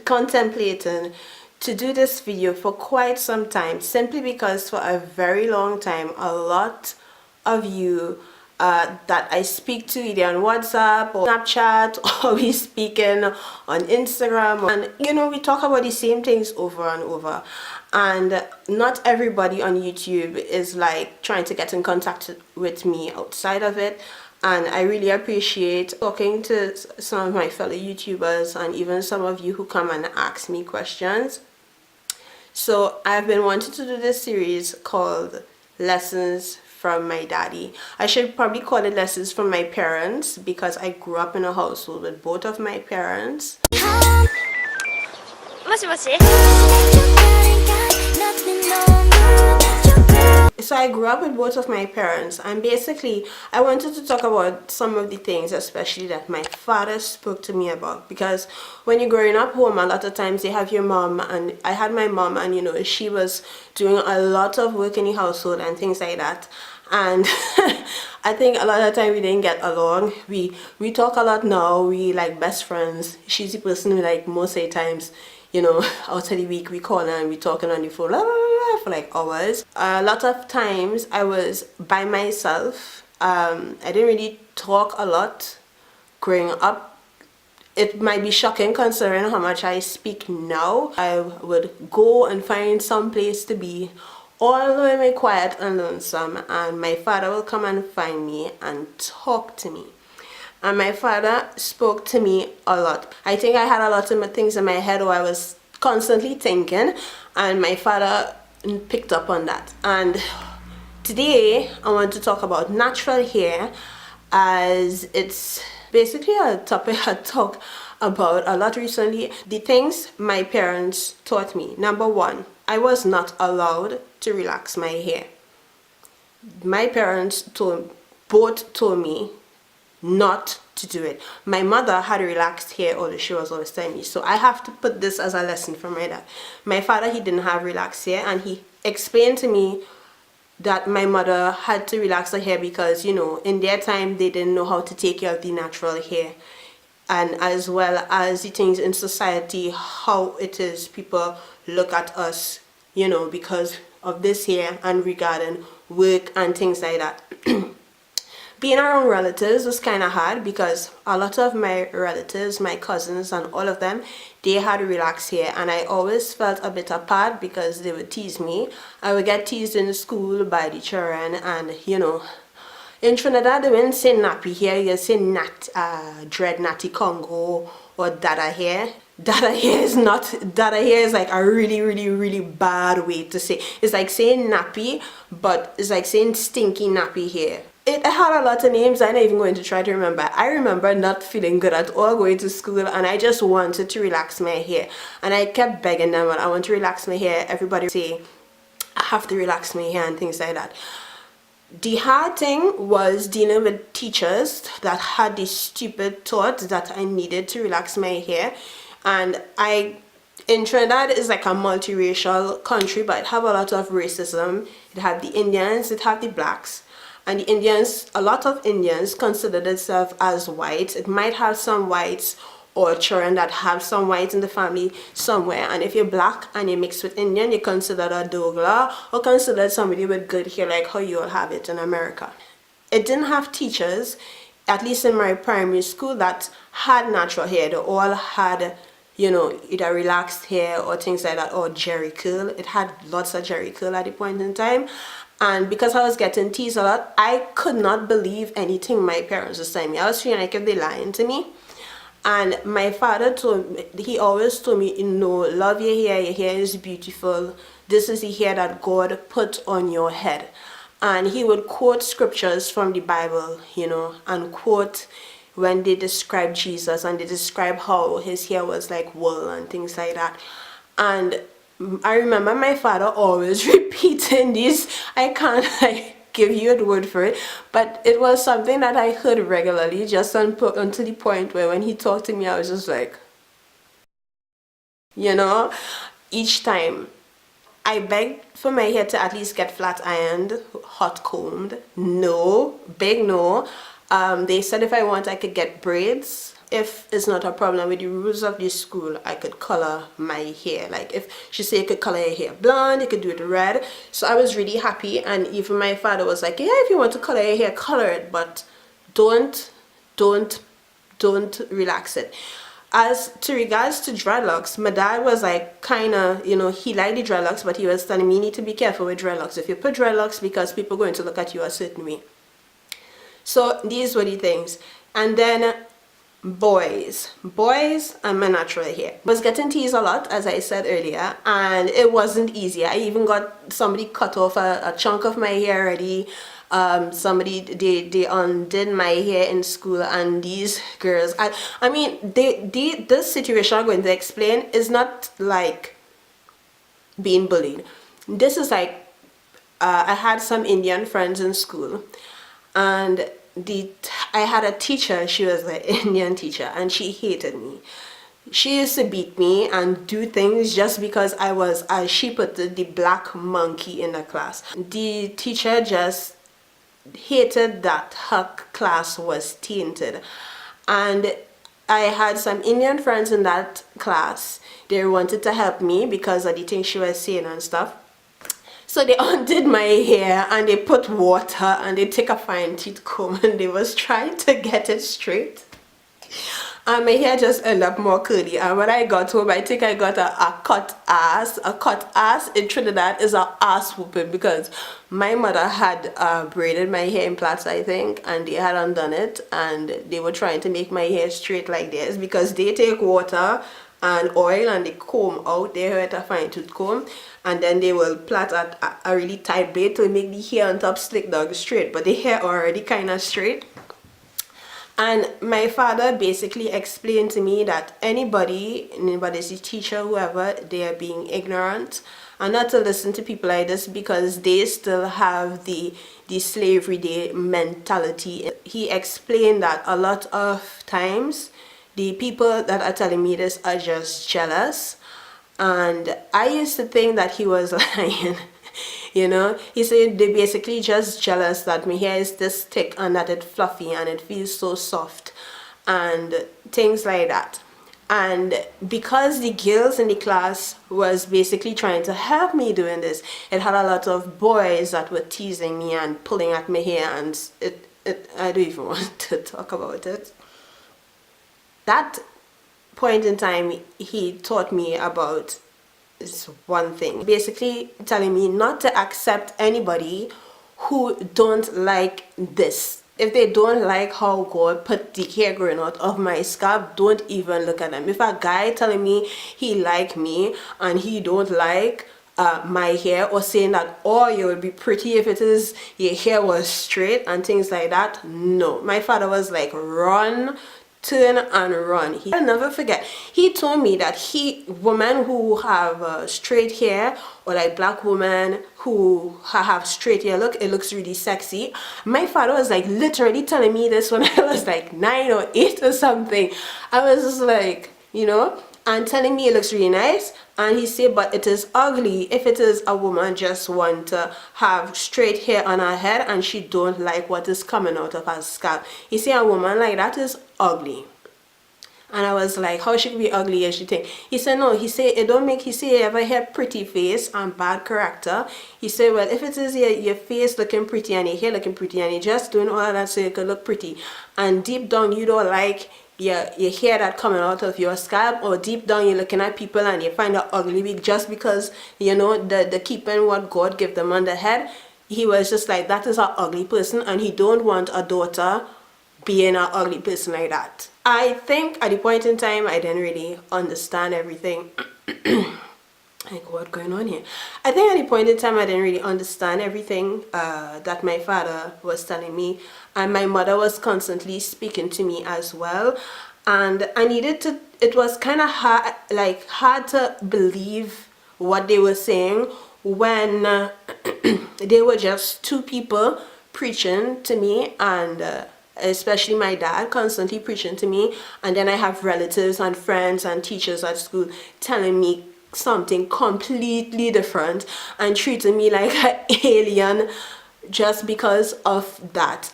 contemplating to do this video for quite some time, simply because for a very long time a lot of you that I speak to either on WhatsApp or Snapchat or we speaking on Instagram, and you know, we talk about the same things over and over, and not everybody on YouTube is like trying to get in contact with me outside of it. And I really appreciate talking to some of my fellow YouTubers and even some of you who come and ask me questions. So I've been wanting to do this series called Lessons from My Daddy. I should probably call it Lessons from My Parents, because I grew up in a household with both of my parents. So I grew up with both of my parents, and basically I wanted to talk about some of the things especially that my father spoke to me about, because when you're growing up home, a lot of times you have your mom, and I had my mom, and you know, she was doing a lot of work in the household and things like that, and I think a lot of the time we didn't get along. We talk a lot now, we like best friends. She's the person who, like, most of the times, you know, out of the week we call her and we talking on the phone for like hours. A lot of times I was by myself. I didn't really talk a lot growing up. It might be shocking considering how much I speak now. I would go and find some place to be all the way quiet and lonesome, and my father will come and find me and talk to me. And my father spoke to me a lot. I think I had a lot of things in my head, or I was constantly thinking, and my father picked up on that. And today I want to talk about natural hair, as it's basically a topic I talk about a lot recently. The things my parents taught me. Number one, I was not allowed to relax my hair. My parents both told me not to do it. My mother had relaxed hair, although she was always telling me. So I have to put this as a lesson from my dad. My father, he didn't have relaxed hair, and he explained to me that my mother had to relax her hair because, you know, in their time they didn't know how to take care of the natural hair, and as well as the things in society, how it is people look at us, you know, because of this hair and regarding work and things like that. Being around relatives was kind of hard, because a lot of my relatives, my cousins and all of them, they had relaxed hair, and I always felt a bit apart because they would tease me. I would get teased in school by the children, and you know, in Trinidad they wouldn't say nappy hair, you say dread natty Congo or dada hair. Dada hair is like a really bad way to say. It's like saying nappy, but it's like saying stinky nappy hair. It had a lot of names. I'm not even going to try to remember. I remember not feeling good at all going to school, and I just wanted to relax my hair, and I kept begging them, I want to relax my hair. Everybody would say I have to relax my hair and things like that. The hard thing was dealing with teachers that had this stupid thought that I needed to relax my hair. And in Trinidad is like a multiracial country, but it have a lot of racism. It have the Indians, it have the blacks. And the Indians, a lot of Indians consider themselves as white. It might have some whites or children that have some whites in the family somewhere. And if you're black and you mix with Indian, you're considered a Dougla, or considered somebody with good hair like how you all have it in America. It didn't have teachers, at least in my primary school, that had natural hair. They all had, you know, either relaxed hair or things like that, or jerry curl. It had lots of jerry curl at the point in time. And because I was getting teased a lot, I could not believe anything my parents were saying me. I was feeling like if they're lying to me. And my father told me, he always told me, you know, love your hair is beautiful. This is the hair that God put on your head. And he would quote scriptures from the Bible, you know, and quote when they describe Jesus, and they describe how his hair was like wool and things like that. And I remember my father always repeating this. I can't like give you a word for it, but it was something that I heard regularly, just until the point where when he talked to me, I was just like, you know, each time I begged for my hair to at least get flat ironed, hot combed. No, big no. They said if I want I could get braids, if it's not a problem with the rules of this school, I could color my hair. Like if she said you could color your hair blonde, you could do it red. So I was really happy, and even my father was like, yeah, if you want to color your hair, color it, but don't don't relax it. As to regards to dreadlocks, my dad was like kind of, you know, he liked the dreadlocks, but he was telling me you need to be careful with dreadlocks. If you put dreadlocks, because people are going to look at you a certain way. So these were the things. And then boys and my natural hair. I was getting teased a lot, as I said earlier, and it wasn't easy. I even got somebody cut off a chunk of my hair already. Somebody they undid my hair in school, and these girls, I mean this situation I'm going to explain is not like being bullied. This is like I had some Indian friends in school, and I had a teacher. She was an Indian teacher, and she hated me. She used to beat me and do things just because I was, as she put it, the black monkey in the class. The teacher just hated that her class was tainted, and I had some Indian friends in that class. They wanted to help me because of the things she was saying and stuff. So they undid my hair and they put water and they take a fine teeth comb and they was trying to get it straight. And my hair just ended up more curly. And when I got home, I think I got a cut ass. A cut ass in Trinidad is a ass whooping, because my mother had braided my hair in plaits, I think, and they had undone it, and they were trying to make my hair straight like this, because they take water and oil and they comb out their hair with a fine tooth comb, and then they will plait a really tight braid to make the hair on top slick down straight, but the hair already kind of straight. And my father basically explained to me that anybody's a teacher, whoever, they are being ignorant, and not to listen to people like this, because they still have the slavery day mentality. He explained that a lot of times the people that are telling me this are just jealous, and I used to think that he was lying. You know, he said they're basically just jealous that my hair is this thick and that it's fluffy and it feels so soft and things like that. And because the girls in the class was basically trying to help me doing this, it had a lot of boys that were teasing me and pulling at my hair, and I don't even want to talk about it. That point in time, he taught me about is one thing, basically telling me not to accept anybody who don't like this. If they don't like how God put the hair growing out of my scalp, don't even look at them. If a guy telling me he like me and he don't like my hair, or saying that, oh, you would be pretty if it is your hair was straight and things like that, no. My father was like, run, turn and run. I'll never forget, he told me that women who have straight hair, or like black women who have straight hair, it looks really sexy. My father was like literally telling me this when I was like 9 or 8 or something. I was just like, you know, and telling me it looks really nice. And he said, but it is ugly if it is a woman just want to have straight hair on her head and she don't like what is coming out of her scalp. He said a woman like that is ugly. And I was like, how she could be ugly as she think? He said, no, he said, it don't make, he said, you ever have pretty face and bad character? He said, well, if it is your face looking pretty and your hair looking pretty and you're just doing all of that so you could look pretty, and deep down you don't like your hair that coming out of your scalp, or deep down you're looking at people and you find it ugly just because, you know, the keeping what God give them on the head. He was just like, that is an ugly person, and he don't want a daughter being an ugly person like that. I think at the point in time I didn't really understand everything. Like, what's going on here? I think at the point in time I didn't really understand everything that my father was telling me, and my mother was constantly speaking to me as well, and I needed to, it was kind of hard to believe what they were saying when they were just two people preaching to me, and especially my dad constantly preaching to me, and then I have relatives and friends and teachers at school telling me something completely different and treating me like an alien just because of that.